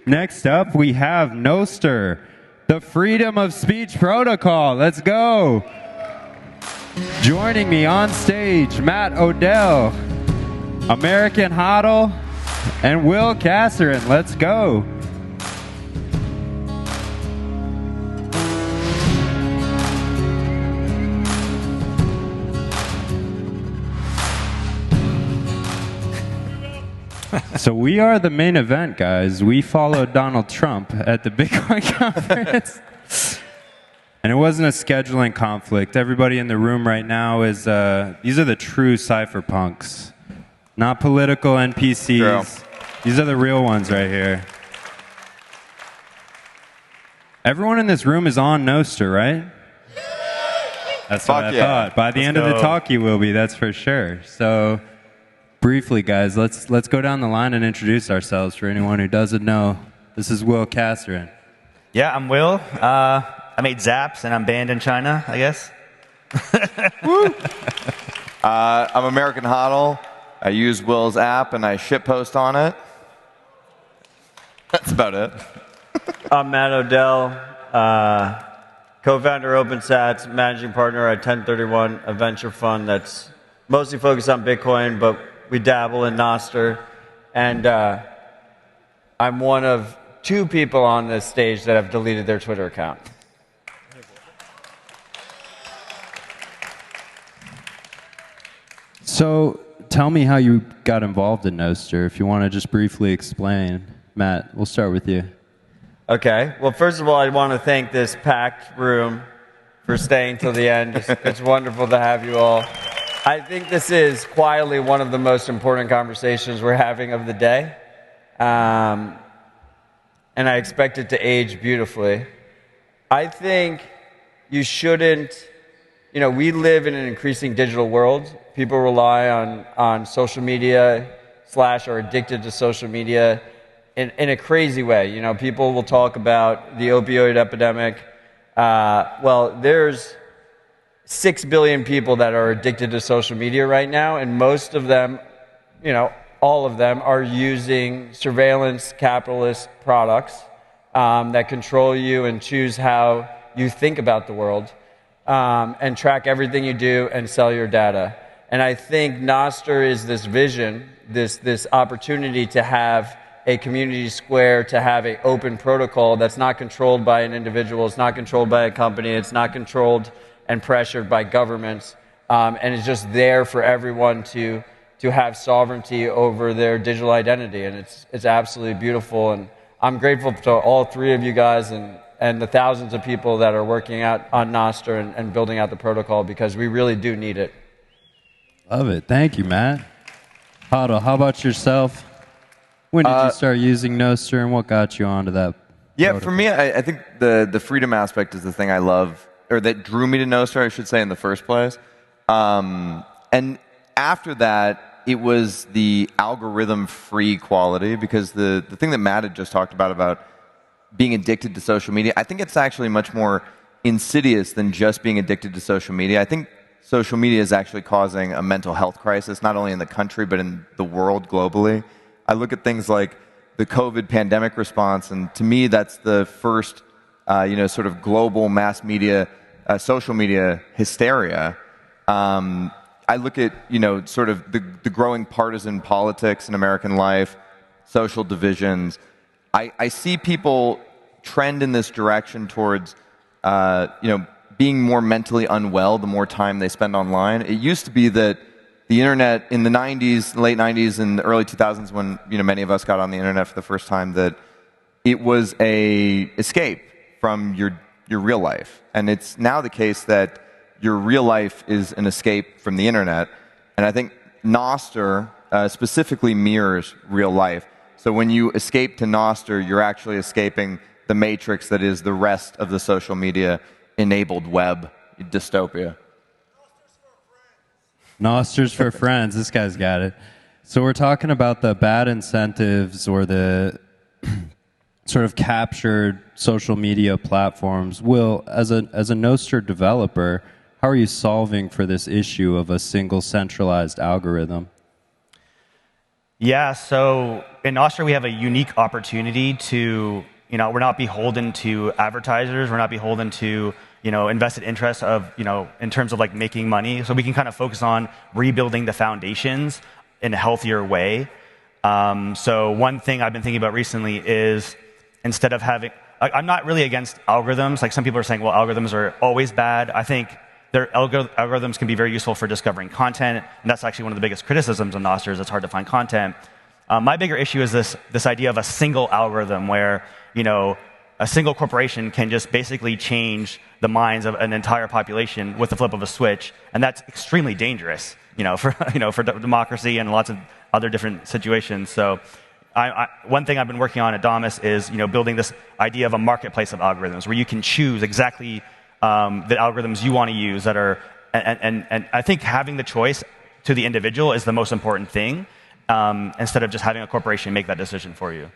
Next up, we have Noster, the freedom of speech protocol. Let's go. Joining me on stage, Matt Odell, American HODL, and Will Casarin. Let's go. So we are the main event, guys. We followed Donald Trump at the Bitcoin conference. And it wasn't a scheduling conflict. Everybody in the room right now is, these are the true cypherpunks. Not political NPCs. True. These are the real ones right here. Everyone in this room is on Noster, right? That's what I thought. By the end of the talk you will be, that's for sure. So briefly, guys, let's go down the line and introduce ourselves for anyone who doesn't know. This is Will Casarin. Yeah, I'm Will. I made Zaps, and I'm banned in China, I guess. I'm American HODL. I use Will's app, and I shitpost on it. That's about it. I'm Matt Odell, co-founder OpenSats, managing partner at 1031, a venture fund that's mostly focused on Bitcoin, but we dabble in Nostr. And I'm one of 2 people on this stage that have deleted their Twitter account. So tell me how you got involved in Noster, if you want to just briefly explain. Matt, we'll start with you. Okay. Well, first of all, I want to thank this packed room for staying till the end. It's wonderful to have you all. I think this is quietly one of the most important conversations we're having of the day. And I expect it to age beautifully. I think you shouldn't, we live in an increasing digital world. People rely on social media / are addicted to social media in a crazy way. People will talk about the opioid epidemic. Well, there's 6 billion people that are addicted to social media right now, and most of them, all of them are using surveillance capitalist products that control you and choose how you think about the world and track everything you do and sell your data. And I think Nostr is this vision, this opportunity to have a community square, to have an open protocol that's not controlled by an individual, it's not controlled by a company, it's not controlled and pressured by governments, and it's just there for everyone to have sovereignty over their digital identity, and it's absolutely beautiful. And I'm grateful to all 3 of you guys and the thousands of people that are working out on Nostr and building out the protocol, because we really do need it. Love it. Thank you, Matt. HODL, how about yourself? When did you start using Noster, and what got you onto that? Yeah, protocol? for me, I think the freedom aspect is the thing I love, or that drew me to Nostr, I should say, in the first place. And after that, it was the algorithm-free quality, because the thing that Matt had just talked about being addicted to social media, I think it's actually much more insidious than just being addicted to social media. I think social media is actually causing a mental health crisis, not only in the country, but in the world globally. I look at things like the COVID pandemic response, and to me, that's the first, sort of global mass media, social media hysteria. I look at, sort of the growing partisan politics in American life, social divisions. I see people trend in this direction towards, being more mentally unwell the more time they spend online. It used to be that the internet in the 90s, late 90s, and the early 2000s, when many of us got on the internet for the first time, that it was a escape from your real life. And it's now the case that your real life is an escape from the internet. And I think Nostr specifically mirrors real life. So when you escape to Nostr, you're actually escaping the matrix that is the rest of the social media enabled web dystopia. Noster's for friends. This guy's got it. So we're talking about the bad incentives or the sort of captured social media platforms. Will, as a Noster developer, how are you solving for this issue of a single centralized algorithm? Yeah, so in Nostr, we have a unique opportunity to, we're not beholden to advertisers. We're not beholden to, invested interests of, in terms of like making money. So we can kind of focus on rebuilding the foundations in a healthier way. So one thing I've been thinking about recently is instead of having, I'm not really against algorithms. Like some people are saying, well, algorithms are always bad. I think their algorithms can be very useful for discovering content, and that's actually one of the biggest criticisms of Nostr is it's hard to find content. My bigger issue is this idea of a single algorithm where a single corporation can just basically change the minds of an entire population with the flip of a switch, and that's extremely dangerous, for democracy and lots of other different situations. So, one thing I've been working on at Damus is building this idea of a marketplace of algorithms where you can choose exactly the algorithms you want to use that are, and I think having the choice to the individual is the most important thing, instead of just having a corporation make that decision for you.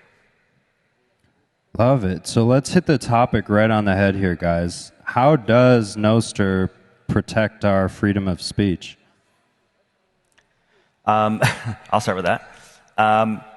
Love it. So let's hit the topic right on the head here, guys. How does Noster protect our freedom of speech? I'll start with that.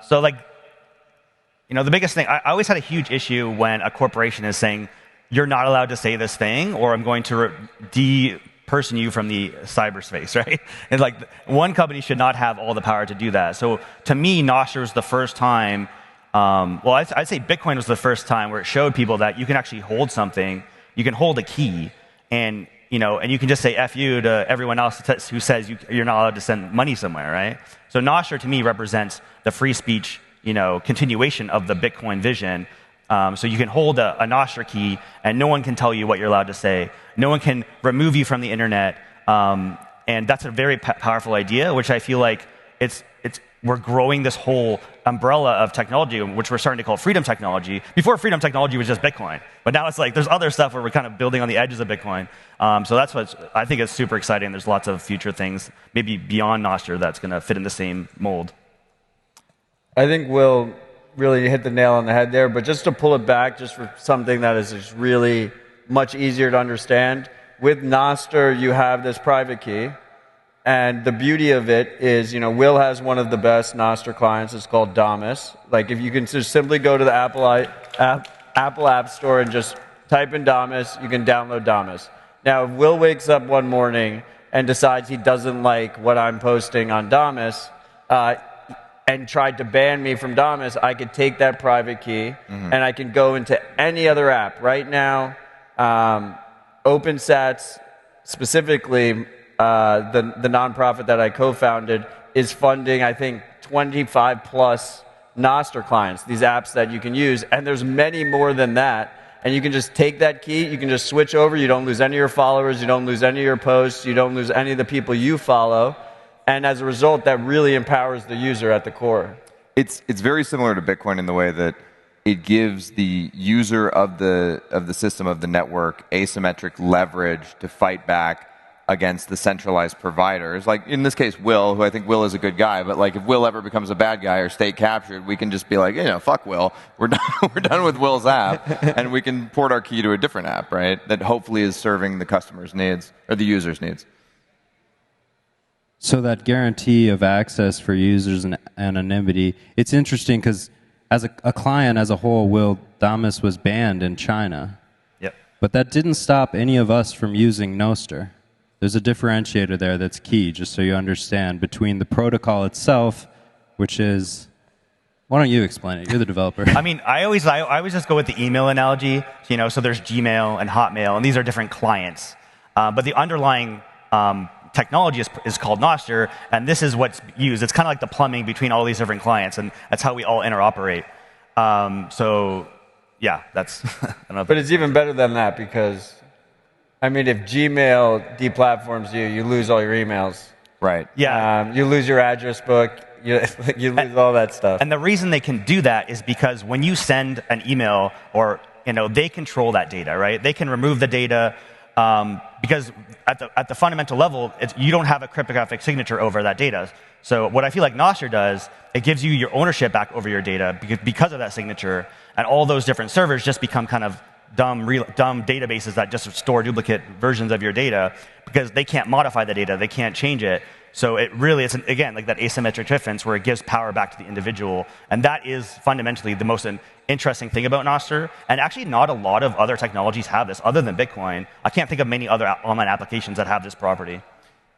So, the biggest thing, I always had a huge issue when a corporation is saying, you're not allowed to say this thing, or I'm going to de-person you from the cyberspace, right? And one company should not have all the power to do that. So, to me, Nostr was the first time. I'd say Bitcoin was the first time where it showed people that you can actually hold something, you can hold a key, and you can just say F you to everyone else who says you're not allowed to send money somewhere, right? So Nostr to me represents the free speech, continuation of the Bitcoin vision. So you can hold a Nostr key, and no one can tell you what you're allowed to say. No one can remove you from the internet, and that's a very powerful idea, which I feel like we're growing this whole umbrella of technology, which we're starting to call freedom technology. Before, freedom technology was just Bitcoin, but now it's there's other stuff where we're kind of building on the edges of Bitcoin. So that's what I think is super exciting. There's lots of future things, maybe beyond Nostr, that's going to fit in the same mold. I think Will really hit the nail on the head there, but just to pull it back, just for something that is just really much easier to understand, with Nostr, you have this private key. And the beauty of it is, Will has one of the best Nostr clients. It's called Damus. If you can just simply go to the Apple App Store and just type in Damus, you can download Damus. Now, if Will wakes up one morning and decides he doesn't like what I'm posting on Damus, and tried to ban me from Damus, I could take that private key and I can go into any other app. Right now, OpenSats, specifically, the nonprofit that I co-founded, is funding, I think, 25 plus Nostr clients, these apps that you can use, and there's many more than that. And you can just take that key, you can just switch over, you don't lose any of your followers, you don't lose any of your posts, you don't lose any of the people you follow, and as a result, that really empowers the user at the core. It's very similar to Bitcoin in the way that it gives the user of the system, of the network, asymmetric leverage to fight back against the centralized providers. In this case, Will, who I think Will is a good guy, but if Will ever becomes a bad guy or state captured, we can just be fuck Will. We're done with Will's app, and we can port our key to a different app, right? That hopefully is serving the customer's needs or the user's needs. So that guarantee of access for users and anonymity, it's interesting because as a client as a whole, Damus was banned in China. Yep. But that didn't stop any of us from using Noster. There's a differentiator there that's key, just so you understand, between the protocol itself, which is... Why don't you explain it? You're the developer. I always just go with the email analogy. So there's Gmail and Hotmail, and these are different clients. But the underlying technology is called Nostr, and this is what's used. It's kind of like the plumbing between all these different clients, and that's how we all interoperate. That's... But it's even better than that, because... if Gmail deplatforms you, you lose all your emails. Right. Yeah. You lose your address book. You lose all that stuff. And the reason they can do that is because when you send an email, or they control that data, right? They can remove the data because at the fundamental level, you don't have a cryptographic signature over that data. So what I feel like Nostr does, it gives you your ownership back over your data because of that signature, and all those different servers just become kind of dumb databases that just store duplicate versions of your data because they can't modify the data, they can't change it. So it really is, again, like that asymmetric difference where it gives power back to the individual. And that is fundamentally the most interesting thing about Nostr. And actually not a lot of other technologies have this other than Bitcoin. I can't think of many other online applications that have this property.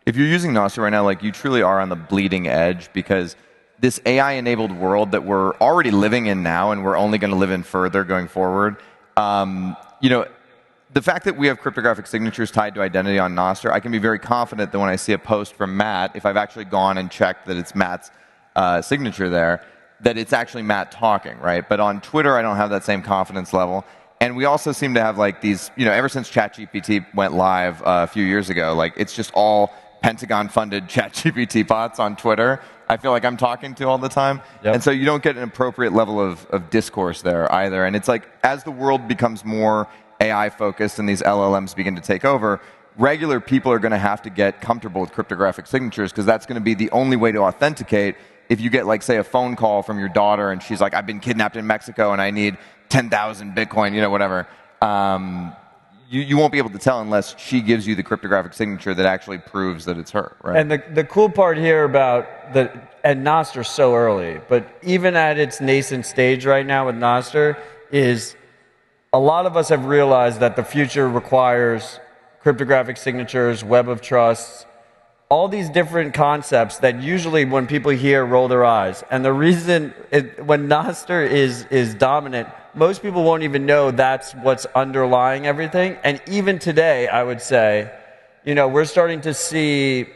If you're using Nostr right now, like you truly are on the bleeding edge, because this AI-enabled world that we're already living in now and we're only going to live in further going forward, you know, the fact that we have cryptographic signatures tied to identity on Nostr, I can be very confident that when I see a post from Matt, if I've actually gone and checked that it's Matt's signature there, that it's actually Matt talking, right? But on Twitter, I don't have that same confidence level. And we also seem to have like these, you know, ever since ChatGPT went live a few years ago, like it's just all Pentagon-funded ChatGPT bots on Twitter. I feel like I'm talking to all the time. Yep. And so you don't get an appropriate level of discourse there either. And it's like, as the world becomes more AI focused and these LLMs begin to take over, regular people are going to have to get comfortable with cryptographic signatures, because that's going to be the only way to authenticate. If you get, like, say, a phone call from your daughter and she's like, I've been kidnapped in Mexico and I need 10,000 Bitcoin, you know, whatever. You won't be able to tell unless she gives you the cryptographic signature that actually proves that it's her, right? And the cool part here about and Nostr so early, but even at its nascent stage right now with Nostr, is a lot of us have realized that the future requires cryptographic signatures, web of trusts, all these different concepts that usually when people hear roll their eyes. And the reason when Nostr is dominant, most people won't even know that's what's underlying everything. And even today, I would say, you know, we're starting to see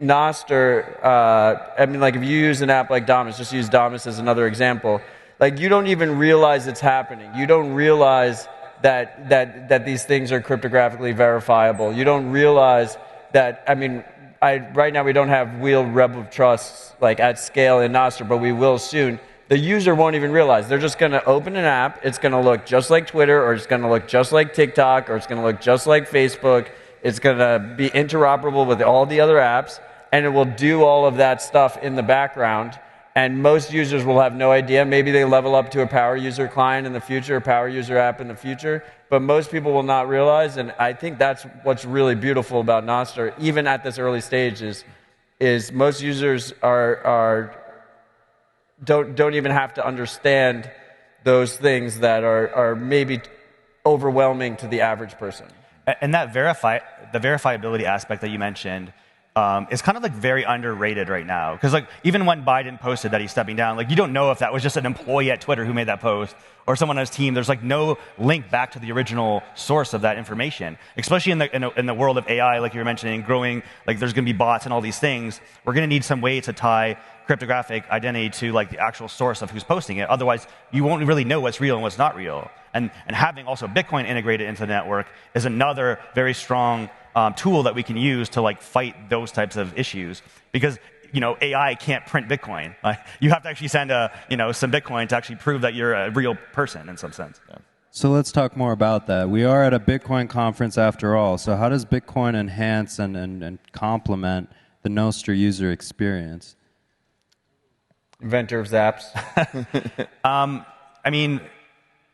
Nostr, I mean, like if you use an app like Damus, just use Damus as another example, like you don't even realize it's happening. You don't realize that these things are cryptographically verifiable. You don't realize that, I mean, right now we don't have wheeled web of trusts like at scale in Nostr, but we will soon. The user won't even realize. They're just going to open an app. It's going to look just like Twitter, or it's going to look just like TikTok, or it's going to look just like Facebook. It's going to be interoperable with all the other apps, and it will do all of that stuff in the background. And most users will have no idea. Maybe they level up to a power user client in the future, a power user app in the future, but most people will not realize. And I think that's what's really beautiful about Nostr, even at this early stage, is most users don't even have to understand those things that are maybe overwhelming to the average person. And that the verifiability aspect that you mentioned is kind of like very underrated right now. Because like even when Biden posted that he's stepping down, like you don't know if that was just an employee at Twitter who made that post or someone on his team. There's like no link back to the original source of that information. Especially in the world of AI, like you were mentioning, growing, like there's going to be bots and all these things. We're going to need some way to tie cryptographic identity to like the actual source of who's posting it. Otherwise, you won't really know what's real and what's not real. And having also Bitcoin integrated into the network is another very strong tool that we can use to like fight those types of issues, because you know AI can't print Bitcoin. You have to actually send some Bitcoin to actually prove that you're a real person in some sense. Yeah. So let's talk more about that. We are at a Bitcoin conference after all. So how does Bitcoin enhance and complement the Nostr user experience? Inventor of Zaps. I mean,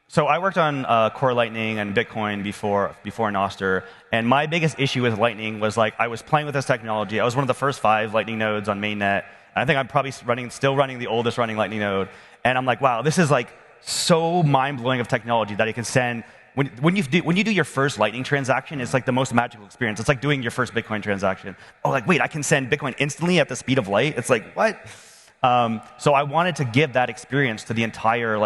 so I worked on Core Lightning and Bitcoin before Nostr, and my biggest issue with Lightning was like I was playing with this technology. I was one of the first 5 Lightning nodes on mainnet, and I think I'm probably still running the oldest running Lightning node. And I'm like, wow, this is like so mind-blowing of technology that it can send. When you do your first Lightning transaction, it's like the most magical experience. It's like doing your first Bitcoin transaction. Oh, like wait, I can send Bitcoin instantly at the speed of light. It's like what? So I wanted to give that experience to the entire,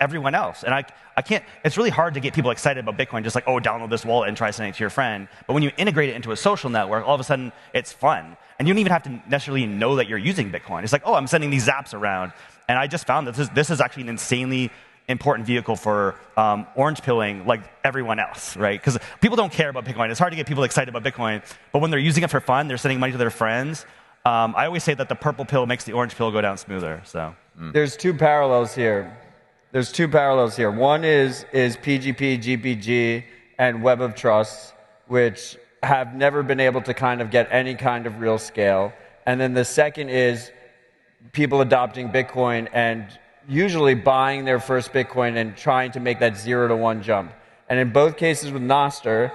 everyone else. And I can't, it's really hard to get people excited about Bitcoin, just like, oh, download this wallet and try sending it to your friend. But when you integrate it into a social network, all of a sudden it's fun. And you don't even have to necessarily know that you're using Bitcoin. It's like, oh, I'm sending these zaps around. And I just found that this is actually an insanely important vehicle for orange pilling like everyone else, right? Because people don't care about Bitcoin. It's hard to get people excited about Bitcoin. But when they're using it for fun, they're sending money to their friends. I always say that the purple pill makes the orange pill go down smoother. So There's two parallels here. One is PGP, GPG, and Web of Trusts, which have never been able to kind of get any kind of real scale. And then the second is people adopting Bitcoin and usually buying their first Bitcoin and trying to make that 0 to 1 jump. And in both cases with Nostr,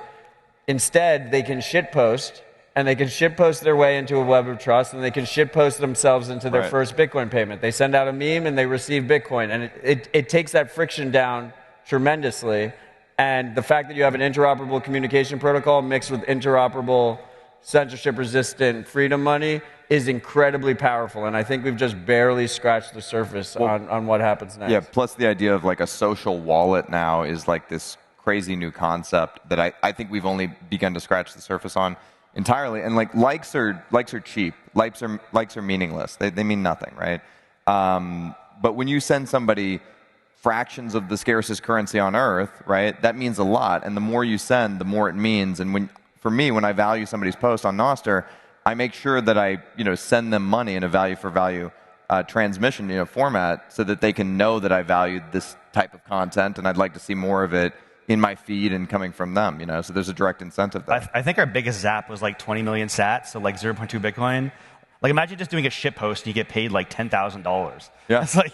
instead they can shitpost and they can shitpost their way into a web of trust, and they can shitpost themselves into their first Bitcoin payment. They send out a meme and they receive Bitcoin, and it takes that friction down tremendously. And the fact that you have an interoperable communication protocol mixed with interoperable censorship-resistant freedom money is incredibly powerful, and I think we've just barely scratched the surface on what happens next. Yeah, plus the idea of like a social wallet now is like this crazy new concept that I think we've only begun to scratch the surface on entirely. And like likes are cheap. Likes are meaningless. They mean nothing, right? But when you send somebody fractions of the scarcest currency on earth, right, that means a lot. And the more you send, the more it means. And for me, when I value somebody's post on Nostr, I make sure that I send them money in a value for value transmission format so that they can know that I valued this type of content and I'd like to see more of it in my feed and coming from them. So there's a direct incentive there. I think our biggest zap was like 20 million sats, so like 0.2 Bitcoin. Like imagine just doing a shit post and you get paid like $10,000. Yeah. It's like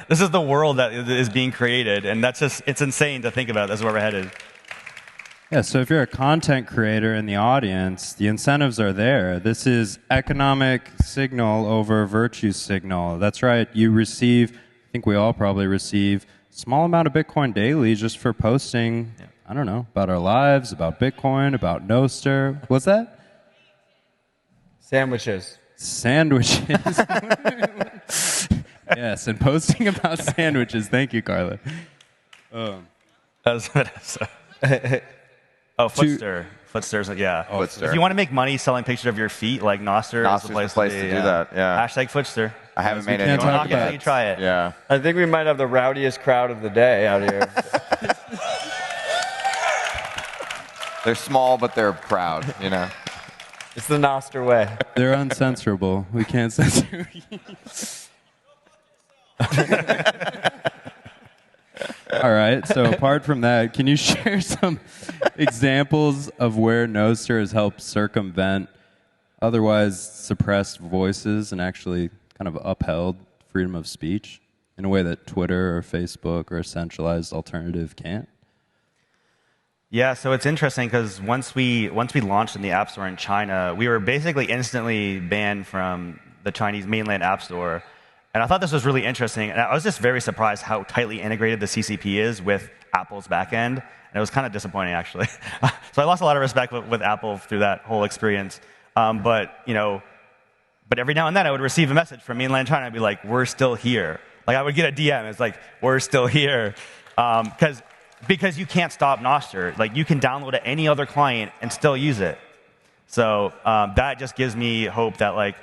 this is the world that is being created, and it's insane to think about. That's where we're headed. Yeah, so if you're a content creator in the audience, the incentives are there. This is economic signal over virtue signal. That's right. You receive, I think we all probably receive, a small amount of Bitcoin daily just for posting, I don't know, about our lives, about Bitcoin, about Noster. What's that? Sandwiches. Sandwiches. Yes, and posting about sandwiches. Thank you, Carla. Oh, Footster. Footster's, yeah. Footster. If you want to make money selling pictures of your feet, like Noster is the place to do that. Yeah. Hashtag Footster. I haven't made can't any talk money about yet. You try it. Yeah. I think we might have the rowdiest crowd of the day out here. They're small, but they're proud. It's the Nostr way. They're uncensorable. We can't censor. All right. So apart from that, can you share some examples of where Noster has helped circumvent otherwise suppressed voices and actually kind of upheld freedom of speech in a way that Twitter or Facebook or a centralized alternative can't? Yeah, so it's interesting because once we launched in the App Store in China, we were basically instantly banned from the Chinese mainland App Store. And I thought this was really interesting. And I was just very surprised how tightly integrated the CCP is with Apple's backend. And it was kind of disappointing, actually. So I lost a lot of respect with Apple through that whole experience. But every now and then I would receive a message from mainland China and be like, we're still here. Like I would get a DM. It's like, we're still here. Because you can't stop Nostr. Like you can download it any other client and still use it. So that just gives me hope that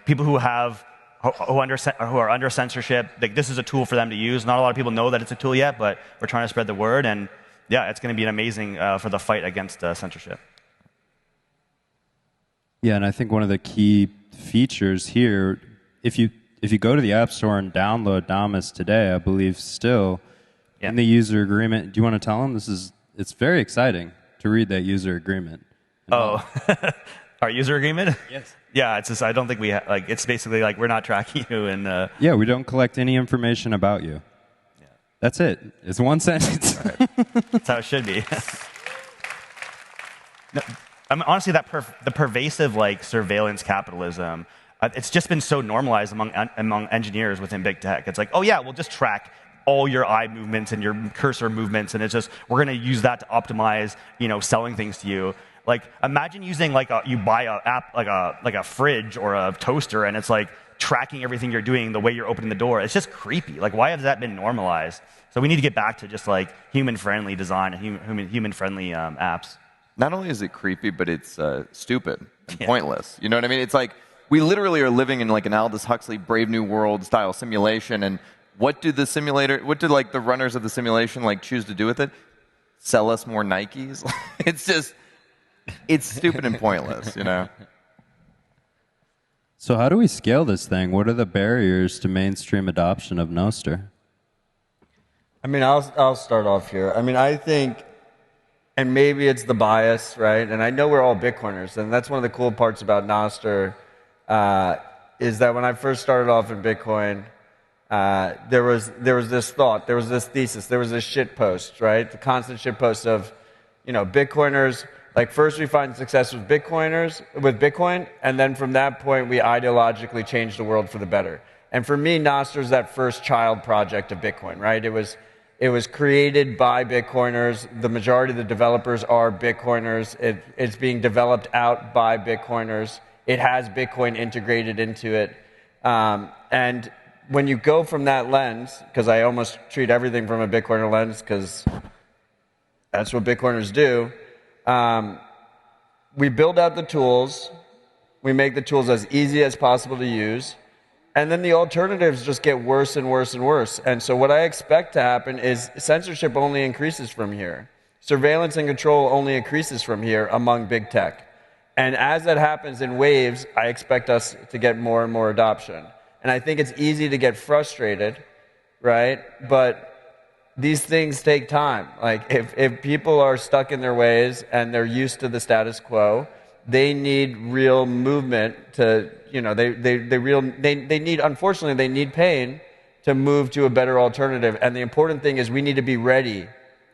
people who are under censorship, like this is a tool for them to use. Not a lot of people know that it's a tool yet, but we're trying to spread the word, and yeah, it's going to be amazing for the fight against censorship. Yeah, and I think one of the key features here, if you go to the App Store and download Damus today, I believe still in the user agreement. Do you want to tell them it's very exciting to read that user agreement? Oh, our user agreement? Yes. Yeah, it's just I don't think we it's basically like we're not tracking you and. Yeah, we don't collect any information about you. Yeah. That's it. It's one sentence. Right. That's how it should be. No, I mean, honestly, the pervasive surveillance capitalism, it's just been so normalized among engineers within big tech. It's like, oh yeah, we'll just track all your eye movements and your cursor movements, and it's just we're going to use that to optimize, selling things to you. Like imagine using you buy a app like a fridge or a toaster, and it's like tracking everything you're doing, the way you're opening the door. It's just creepy. Like why has that been normalized? So we need to get back to just human-friendly design and human-friendly apps. Not only is it creepy, but it's stupid and pointless. You know what I mean? It's like we literally are living in an Aldous Huxley Brave New World style simulation, and what do the runners of the simulation choose to do with it? Sell us more Nikes? It's stupid and pointless, So how do we scale this thing? What are the barriers to mainstream adoption of Noster? I mean, I'll start off here. I mean, I think, and maybe it's the bias, right? And I know we're all Bitcoiners, and that's one of the cool parts about Noster, is that when I first started off in Bitcoin, there was this thought, there was this thesis, there was this shit post, right? The constant shit post of, Bitcoiners Like first we find success with Bitcoin, and then from that point we ideologically change the world for the better. And for me, Nostr is that first child project of Bitcoin, right? It was created by Bitcoiners. The majority of the developers are Bitcoiners. It's being developed out by Bitcoiners. It has Bitcoin integrated into it. And when you go from that lens, because I almost treat everything from a Bitcoiner lens, because that's what Bitcoiners do, we build out the tools. We make the tools as easy as possible to use. And then the alternatives just get worse and worse and worse. And so what I expect to happen is censorship only increases from here. Surveillance and control only increases from here among big tech. And as that happens in waves, I expect us to get more and more adoption. And I think it's easy to get frustrated, right? But these things take time. Like if people are stuck in their ways and they're used to the status quo, they need real movement to, you know, they need, unfortunately, they need pain to move to a better alternative. And the important thing is we need to be ready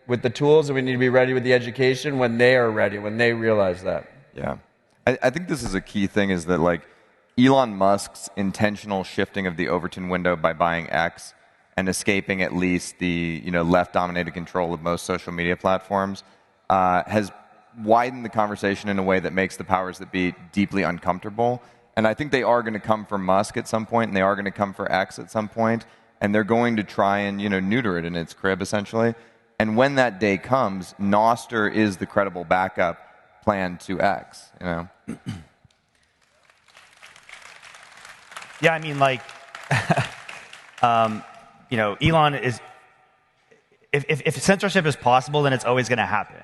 with the tools, and we need to be ready with the education when they are ready, when they realize that. Yeah. I think this is a key thing, is that like Elon Musk's intentional shifting of the Overton window by buying X and escaping at least the, you know, left-dominated control of most social media platforms has widen the conversation in a way that makes the powers that be deeply uncomfortable. And I think they are going to come for Musk at some point, and they are going to come for X at some point, and they're going to try and, you know, neuter it in its crib, essentially. And when that day comes, Noster is the credible backup plan to X, you know? Yeah, I mean, like, you know, Elon is, if censorship is possible, then it's always going to happen.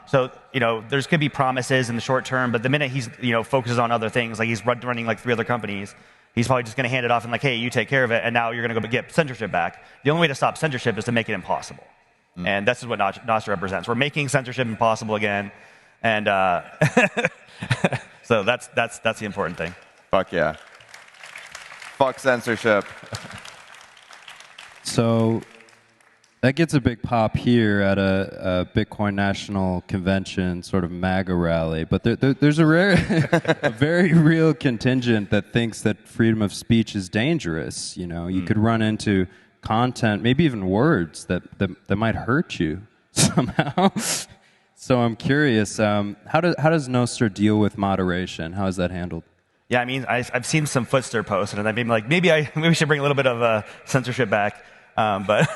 So, you know, there's could be promises in the short term, but the minute he's, you know, focuses on other things, like he's running like 3 other companies, he's probably just going to hand it off and like, hey, you take care of it, and now you're going to go get censorship back. The only way to stop censorship is to make it impossible. And this is what Nostr represents. We're making censorship impossible again, and so that's the important thing. Fuck yeah. Fuck censorship. So that gets a big pop here at a Bitcoin National Convention, sort of MAGA rally. But there's a very real contingent that thinks that freedom of speech is dangerous. You know, you could run into content, maybe even words that might hurt you somehow. So I'm curious, how does Nostr deal with moderation? How is that handled? Yeah, I mean, I've seen some Footster posts, and I've been like, maybe we should bring a little bit of censorship back. But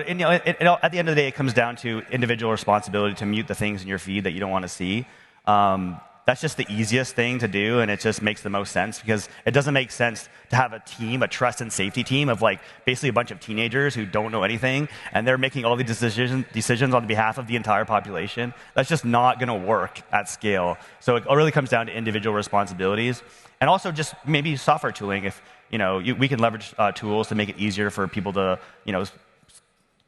you know, at the end of the day, it comes down to individual responsibility to mute the things in your feed that you don't want to see. That's just the easiest thing to do, and it just makes the most sense, because it doesn't make sense to have a team, a trust and safety team of like basically a bunch of teenagers who don't know anything, and they're making all these decisions on behalf of the entire population. That's just not going to work at scale. So it really comes down to individual responsibilities, and also just maybe software tooling. If you know, we can leverage tools to make it easier for people to, you know,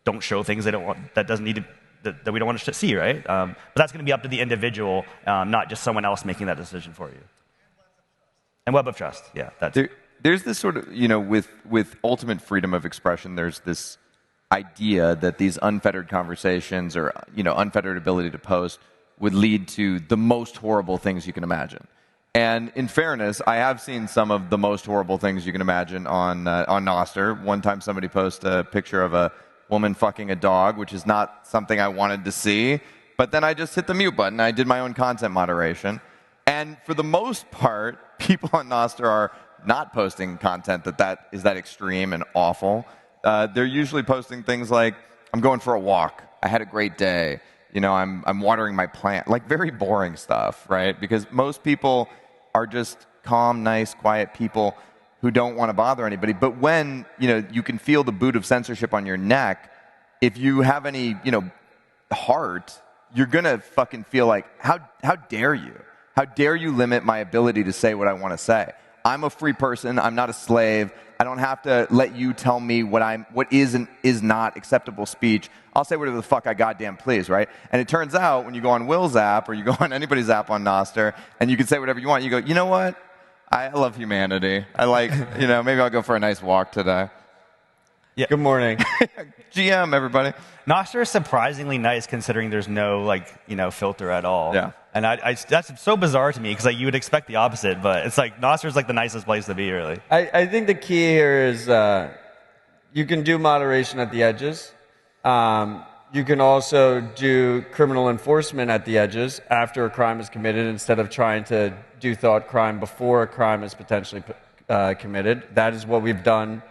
don't show things they don't want, that doesn't need to, that we don't want to see, right? But that's going to be up to the individual, not just someone else making that decision for you. And web of trust, yeah. There's this sort of, you know, with ultimate freedom of expression, there's this idea that these unfettered conversations or, you know, unfettered ability to post would lead to the most horrible things you can imagine. And in fairness, I have seen some of the most horrible things you can imagine on Nostr. One time somebody posted a picture of a woman fucking a dog, which is not something I wanted to see. But then I just hit the mute button. I did my own content moderation. And for the most part, people on Nostr are not posting content that is that extreme and awful. They're usually posting things like, I'm going for a walk. I had a great day. You know, I'm watering my plant. Like very boring stuff, right? Because most people are just calm, nice, quiet people who don't want to bother anybody. But when, you know, you can feel the boot of censorship on your neck, if you have any, you know, heart, you're going to fucking feel like, how dare you? How dare you limit my ability to say what I want to say? I'm a free person. I'm not a slave. I don't have to let you tell me what is and is not acceptable speech. I'll say whatever the fuck I goddamn please, right? And it turns out when you go on Will's app or you go on anybody's app on Nostr and you can say whatever you want, you go, you know what? I love humanity. I like, you know, maybe I'll go for a nice walk today. Yeah. Good morning. GM, everybody. Nostr is surprisingly nice considering there's no filter at all. Yeah. And that's so bizarre to me because you would expect the opposite, but it's like Nostr is like the nicest place to be, really. I think the key here is you can do moderation at the edges. You can also do criminal enforcement at the edges after a crime is committed instead of trying to do thought crime before a crime is potentially committed. That is what we've done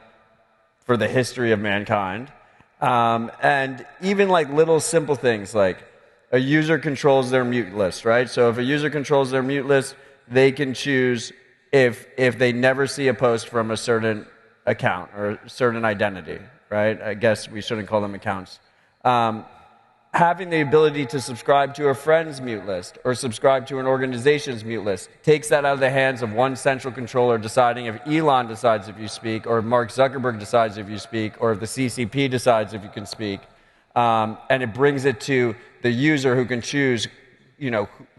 for the history of mankind. And even like little simple things like a user controls their mute list, right? So if a user controls their mute list, they can choose if they never see a post from a certain account or a certain identity, right? I guess we shouldn't call them accounts. Having the ability to subscribe to a friend's mute list or subscribe to an organization's mute list takes that out of the hands of one central controller deciding if Elon decides if you speak, or if Mark Zuckerberg decides if you speak, or if the CCP decides if you can speak. And it brings it to the user who can choose,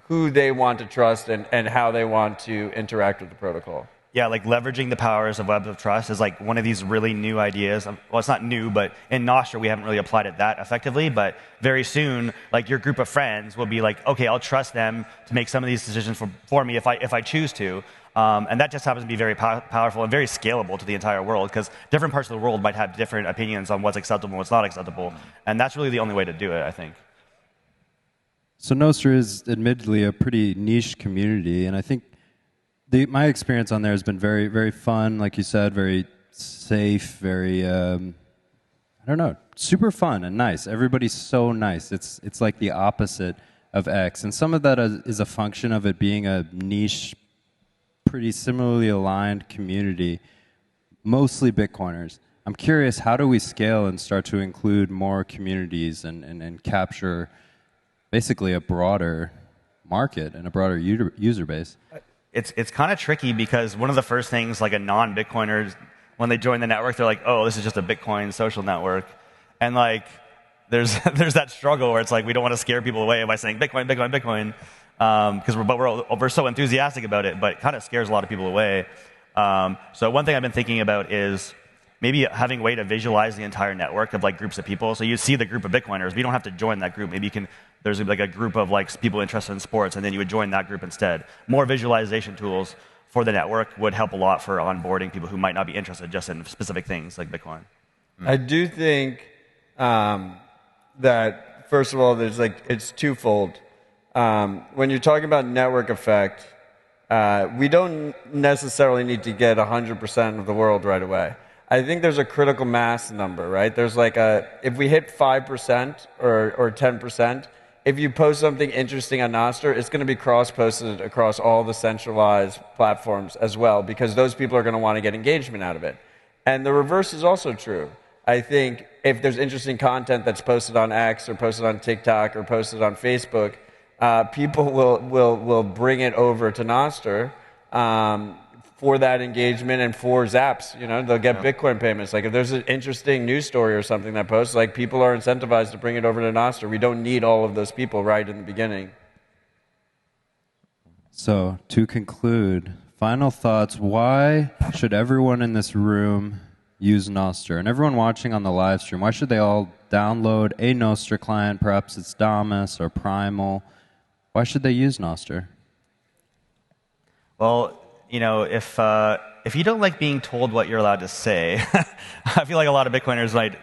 who they want to trust and how they want to interact with the protocol. Yeah, like leveraging the powers of Web of Trust is like one of these really new ideas. Well, it's not new, but in Nostr we haven't really applied it that effectively. But very soon, like your group of friends will be like, okay, I'll trust them to make some of these decisions for me if I choose to. And that just happens to be very powerful and very scalable to the entire world because different parts of the world might have different opinions on what's acceptable and what's not acceptable. And that's really the only way to do it, I think. So Nostr is admittedly a pretty niche community, and I think my experience on there has been very, very fun, like you said, very safe, very, super fun and nice. Everybody's so nice. It's like the opposite of X. And some of that is a function of it being a niche, pretty similarly aligned community, mostly Bitcoiners. I'm curious, how do we scale and start to include more communities and capture basically a broader market and a broader user base? It's kind of tricky because one of the first things like a non-Bitcoiner, when they join the network, they're like, oh, this is just a Bitcoin social network. And like there's that struggle where it's like we don't want to scare people away by saying Bitcoin, Bitcoin, Bitcoin, because we're so enthusiastic about it, but it kind of scares a lot of people away. So one thing I've been thinking about is maybe having a way to visualize the entire network of like groups of people. So you see the group of Bitcoiners, but you don't have to join that group. Maybe you can. There's like a group of like people interested in sports, and then you would join that group instead. More visualization tools for the network would help a lot for onboarding people who might not be interested just in specific things like Bitcoin. I do think that first of all, it's twofold. When you're talking about network effect, we don't necessarily need to get 100% of the world right away. I think there's a critical mass number, right? There's like if we hit 5% or 10%, if you post something interesting on Nostr, it's going to be cross-posted across all the centralized platforms as well, because those people are going to want to get engagement out of it. And the reverse is also true. I think if there's interesting content that's posted on X or posted on TikTok or posted on Facebook, people will bring it over to Nostr for that engagement and for zaps. They'll get Bitcoin payments. Like if there's an interesting news story or something that posts, like people are incentivized to bring it over to Nostr. We don't need all of those people right in the beginning. So to conclude, final thoughts, why should everyone in this room use Nostr? And everyone watching on the live stream, why should they all download a Nostr client? Perhaps it's Damus or Primal. Why should they use Nostr? Well, if you don't like being told what you're allowed to say, I feel like a lot of Bitcoiners might,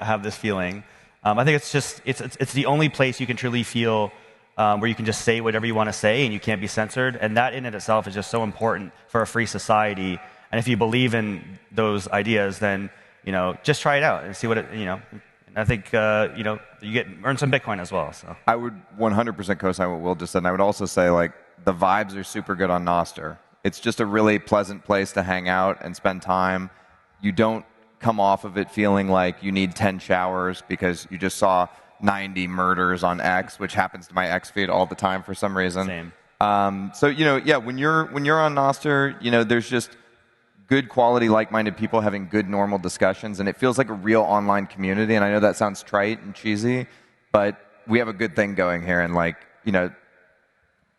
have this feeling. I think it's the only place you can truly feel where you can just say whatever you want to say and you can't be censored. And that in itself is just so important for a free society. And if you believe in those ideas, then just try it out and see what it. I think you earn some Bitcoin as well. So I would 100% co-sign what Will just said, and I would also say like the vibes are super good on Nostr. It's just a really pleasant place to hang out and spend time. You don't come off of it feeling like you need 10 showers because you just saw 90 murders on X, which happens to my X feed all the time for some reason. Same. So when you're on Nostr, there's just good quality, like-minded people having good, normal discussions, and it feels like a real online community. And I know that sounds trite and cheesy, but we have a good thing going here, and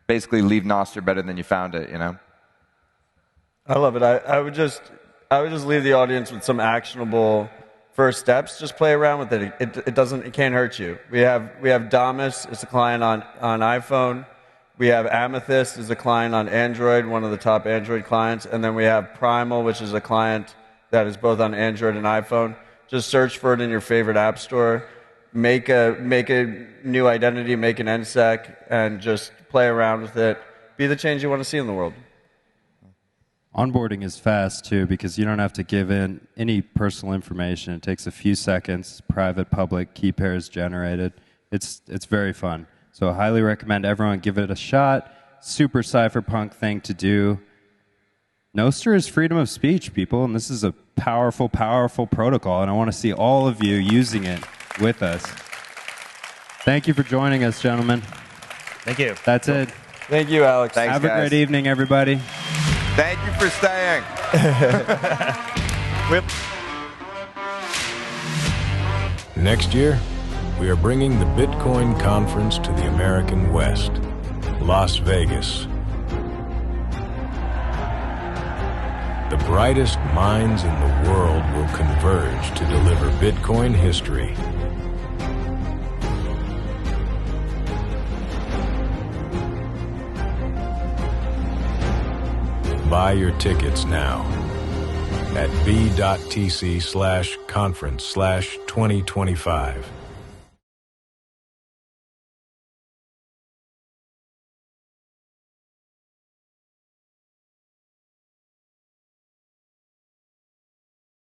basically leave Nostr better than you found it. I love it. I would just leave the audience with some actionable first steps, just play around with it. It can't hurt you. We have Damus, it's a client on iPhone. We have Amethyst is a client on Android, one of the top Android clients, and then we have Primal, which is a client that is both on Android and iPhone. Just search for it in your favorite app store. Make a new identity, make an NSEC, and just play around with it. Be the change you want to see in the world. Onboarding is fast, too, because you don't have to give in any personal information. It takes a few seconds, private, public, key pairs generated. It's very fun. So I highly recommend everyone give it a shot. Super cypherpunk thing to do. Noster is freedom of speech, people, and this is a powerful, powerful protocol, and I want to see all of you using it with us. Thank you for joining us, gentlemen. Thank you. That's it. Thank you, Alex. Thanks, Have a guys. great evening, everybody. Thank you for staying. Whip. Next year, we are bringing the Bitcoin conference to the American West, Las Vegas. The brightest minds in the world will converge to deliver Bitcoin history. Buy your tickets now at b.tc/conference/2025.